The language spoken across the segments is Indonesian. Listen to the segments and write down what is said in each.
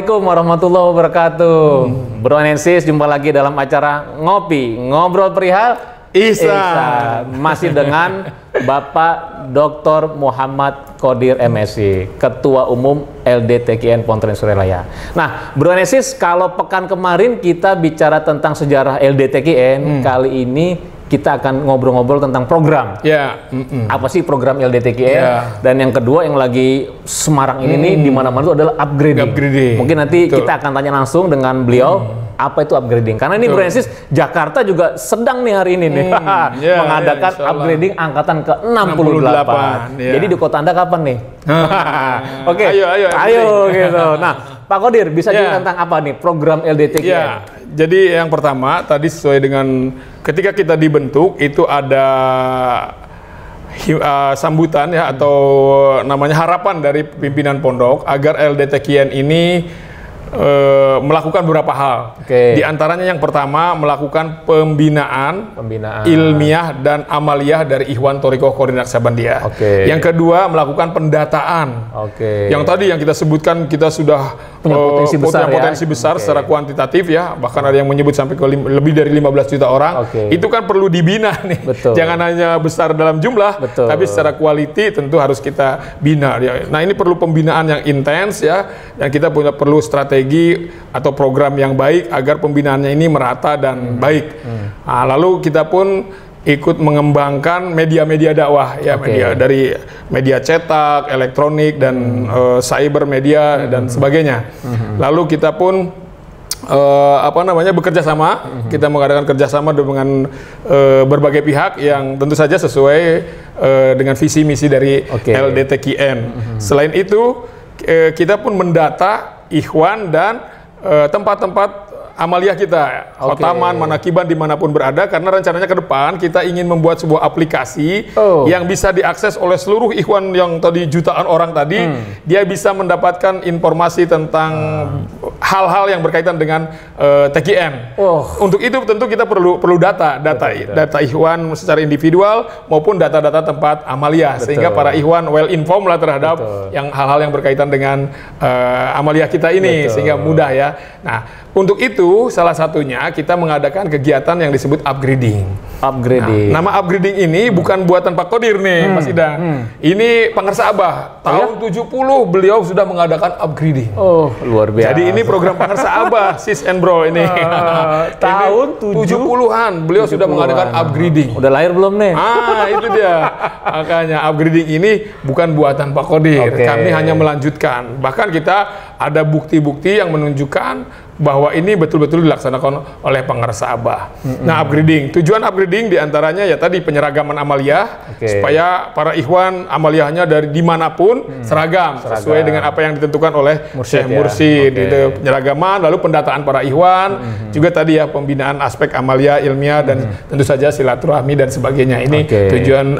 Assalamualaikum warahmatullahi wabarakatuh. Bro Nensis, jumpa lagi dalam acara Ngopi, Ngobrol Perihal Ihsan. Masih dengan Bapak Dr. Muhammad Qodir MSI, Ketua Umum LDTKIN Pontren Suralaya. Nah, Bro Nensis, kalau pekan kemarin kita bicara tentang sejarah LDTKIN, kali ini kita akan ngobrol-ngobrol tentang program. Apa sih program LDTKIN? Dan yang kedua yang lagi Semarang ini nih di mana-mana itu adalah upgrading. Mungkin nanti kita akan tanya langsung dengan beliau apa itu upgrading. Karena ini Bro Nensis, Jakarta juga sedang nih hari ini nih mengadakan upgrading angkatan ke-68. Jadi di kota Anda kapan nih? Oke. Ayo gitu. Nah, Pak Qodir bisa cerita tentang apa nih program LDTKIN? Jadi yang pertama tadi sesuai dengan ketika kita dibentuk itu ada sambutan ya atau namanya harapan dari pimpinan pondok agar LDTKIN ini melakukan beberapa hal. Di antaranya yang pertama melakukan pembinaan ilmiah dan amaliyah dari Ikhwan Thoriqoh Qadir Naqsabandiyah. Yang kedua melakukan pendataan. Yang tadi yang kita sebutkan kita sudah punya potensi besar secara kuantitatif ya, bahkan ada yang menyebut sampai ke lebih dari 15 juta orang. Itu kan perlu dibina nih. Jangan hanya besar dalam jumlah, tapi secara quality tentu harus kita bina ya. Nah, ini perlu pembinaan yang intens ya, dan kita perlu strategi atau program yang baik agar pembinaannya ini merata dan baik. Nah, lalu kita pun ikut mengembangkan media-media dakwah ya, media dari media cetak, elektronik dan cyber media dan sebagainya. Lalu kita pun bekerja sama, kita mengadakan kerjasama dengan berbagai pihak yang tentu saja sesuai dengan visi misi dari LDTKIN. Selain itu kita pun mendata ikhwan dan tempat-tempat amaliyah kita, khotaman, manakiban dimanapun berada, karena rencananya ke depan kita ingin membuat sebuah aplikasi yang bisa diakses oleh seluruh ikhwan yang tadi jutaan orang tadi. Dia bisa mendapatkan informasi tentang hal-hal yang berkaitan dengan TKIN. Untuk itu tentu kita perlu data ikhwan secara individual maupun data-data tempat amaliyah, sehingga para ikhwan well informed lah terhadap yang hal-hal yang berkaitan dengan amaliyah kita ini, sehingga mudah ya. Nah, untuk itu salah satunya kita mengadakan kegiatan yang disebut upgrading. Nah, nama upgrading ini bukan buatan Pak Qodir nih, Mas Idang. Ini Pangersa Abah. Tahun 70 beliau sudah mengadakan upgrading. Luar biasa. Jadi ini program Pangersa Abah, sis and bro ini. Tahun 70-an beliau sudah mengadakan upgrading. Udah lahir belum nih? Itu dia. Makanya upgrading ini bukan buatan Pak Qodir. Kami hanya melanjutkan. Bahkan kita ada bukti-bukti yang menunjukkan bahwa ini betul-betul dilaksanakan oleh Pangersa Abah. Nah, upgrading, tujuan upgrading diantaranya ya tadi penyeragaman amaliyah, supaya para ikhwan amaliyahnya dari dimanapun seragam, sesuai dengan apa yang ditentukan oleh Syekh Mursyid. Itu penyeragaman, lalu pendataan para ikhwan, juga tadi ya pembinaan aspek amaliyah ilmiah dan tentu saja silaturahmi dan sebagainya. Ini tujuan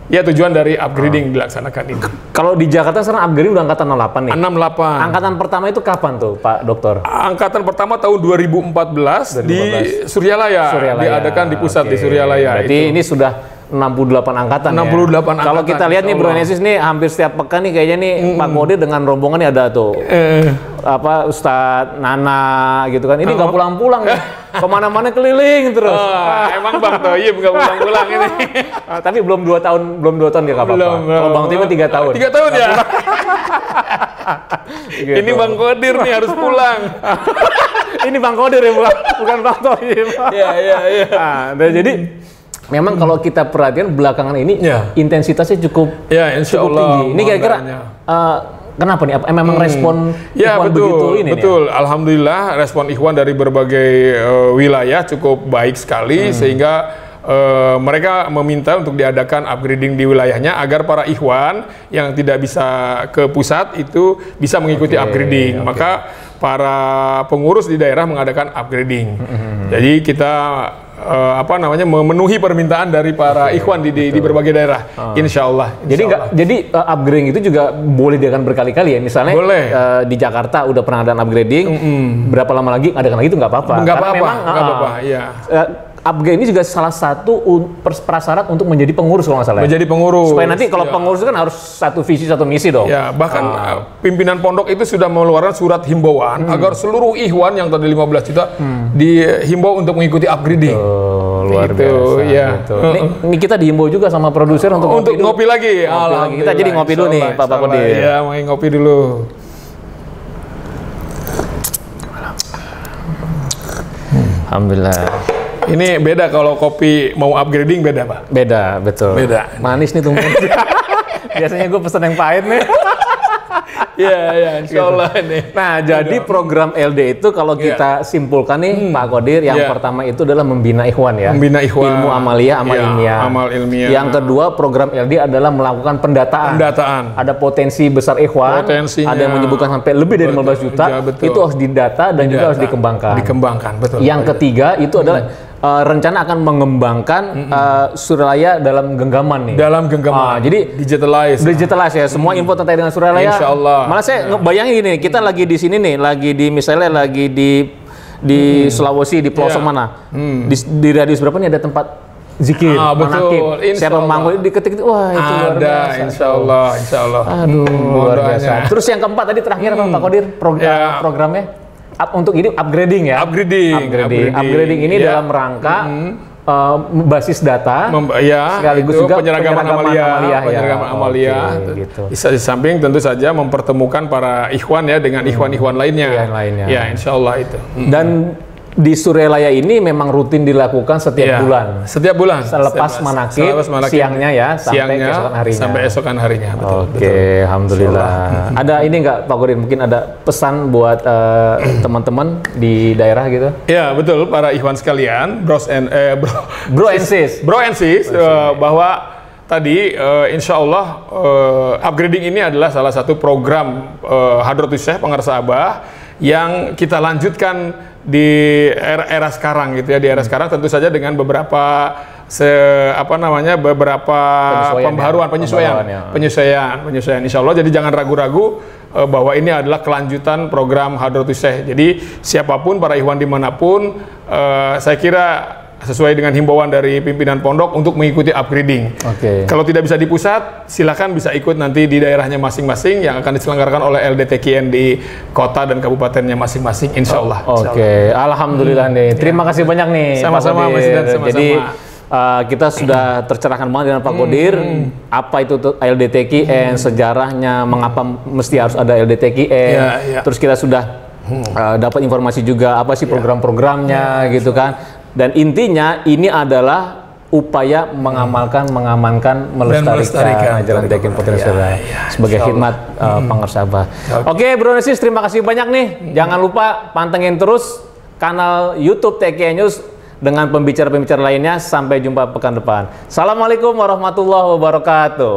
tujuan dari upgrading dilaksanakan ini. Kalau di Jakarta sekarang upgrading udah angkatan 68 nih. 68. Angkatan pertama itu kapan tuh, Pak Dokter? Angkatan pertama tahun 2014 di Suryalaya. Diadakan di pusat di Suryalaya. Berarti ini sudah 68 angkatan 68 Kalau kita lihat nih Bro Nensis nih hampir setiap pekan nih kayaknya nih Pak Qodir dengan rombongan nih ada tuh Ustadz Nana gitu kan. Ini nggak pulang-pulang nih. Kemana-mana keliling terus. Emang Bang Toyib nggak pulang-pulang ini. Tapi belum 2 tahun dia nggak apa-apa. Kalau Bang Toyib 3 tahun. 3 tahun ya. Gitu. Ini Bang Qodir nih harus pulang. Ini Bang Qodir ya bukan Bang Toyib. Iya. Jadi memang kalau kita perhatikan belakangan ini intensitasnya cukup tinggi. Ini kira-kira kenapa nih? Memang respon ikhwan begitu ini? Betul. Alhamdulillah respon ikhwan dari berbagai wilayah cukup baik sekali, sehingga mereka meminta untuk diadakan upgrading di wilayahnya agar para ikhwan yang tidak bisa ke pusat itu bisa mengikuti upgrading. Maka para pengurus di daerah mengadakan upgrading. Jadi kita memenuhi permintaan dari para ikhwan di berbagai daerah. Insya Allah. Jadi upgrading itu juga boleh diadakan berkali-kali ya. Misalnya di Jakarta udah pernah ada upgrading, berapa lama lagi adakan lagi itu nggak apa-apa. Nggak apa-apa. Iya. upgrade ini juga salah satu prasyarat untuk menjadi pengurus kalau nggak salah. Menjadi pengurus. Supaya nanti kalau pengurus kan harus satu visi satu misi dong. Ya, bahkan pimpinan pondok itu sudah mengeluarkan surat himbauan agar seluruh ikhwan yang tadi 15 juta dihimbau untuk mengikuti upgrading. Luar biasa. Ya. Gitu. Ini kita dihimbau juga sama produser untuk ngopi lagi. Kita jadi ngopi dulu nih, Pak Kodir. Ya, mau ngopi dulu. Alhamdulillah. Ini beda kalau kopi mau upgrading, beda Pak? Beda, betul. Beda. Manis nih tuh. Biasanya gue pesen yang pahit nih. Iya, insya Allah ini. Nah, jadi program LD itu kalau kita simpulkan nih, Pak Kodir, yang pertama itu adalah membina ikhwan ya. Membina ikhwan. Ilmu amaliyah, amal ilmiah. Amal ilmiah. Yang kedua, program LD adalah melakukan pendataan. Ada potensi besar ikhwan. Ada yang menyebutkan sampai lebih dari 15 juta. Ya, itu harus didata dan juga harus dikembangkan. Betul. Yang ketiga itu adalah rencana akan mengembangkan Suralaya dalam genggaman nih. Dalam genggaman. Jadi digitalize ya. Semua info terkait dengan Suralaya. Insya Allah. Malah saya bayangin gini, kita lagi di sini nih, misalnya lagi di Sulawesi, di pelosok mana? Di radius berapa nih ada tempat zikir, betul. Siapa manggung diketik, wah itu luar biasa. Insya Allah. Aduh, luar biasa. Terus yang keempat tadi terakhir Pak Kodir, programnya untuk ini upgrading ya. Upgrading ini dalam rangka basis data, sekaligus juga penyeragaman amalia. Gitu. Di samping tentu saja mempertemukan para ikhwan ya dengan ikhwan-ikhwan lainnya. Ya, insya Allah itu. Dan di Suralaya ini memang rutin dilakukan setiap bulan. Setiap bulan. Selepas manakib, siangnya ya, sampai esokan harinya. Oke, alhamdulillah. Ada ini nggak Pak Kodir? Mungkin ada pesan buat teman-teman di daerah gitu? Ya, betul. Para ikhwan sekalian, bro and sis, bahwa tadi insya Allah upgrading ini adalah salah satu program Hadratus Syekh Pangarsa Abah yang kita lanjutkan di era sekarang gitu ya. Di era sekarang tentu saja dengan beberapa penyesuaian. Insya Allah. Jadi jangan ragu-ragu bahwa ini adalah kelanjutan program Hadratus Syekh. Jadi siapapun para ikhwan dimanapun, saya kira sesuai dengan himbauan dari pimpinan pondok untuk mengikuti upgrading. Kalau tidak bisa di pusat, silakan bisa ikut nanti di daerahnya masing-masing yang akan diselenggarakan oleh LDTKN di kota dan kabupatennya masing-masing, insya Allah. Alhamdulillah nih. Terima kasih banyak nih. Sama-sama, Mas Zidan. Jadi kita sudah tercerahkan banget dengan Pak Kodir apa itu LDTKN, sejarahnya, mengapa mesti harus ada LDTKN. Terus kita sudah dapat informasi juga apa sih program-programnya gitu kan. Dan intinya ini adalah upaya mengamankan, melestarikan ajaran TKN Potensial sebagai khidmat Pangarsa Abah. Oke, Bro Nesis, terima kasih banyak nih. Jangan lupa pantengin terus kanal YouTube TKN News dengan pembicara-pembicara lainnya. Sampai jumpa pekan depan. Assalamualaikum warahmatullahi wabarakatuh.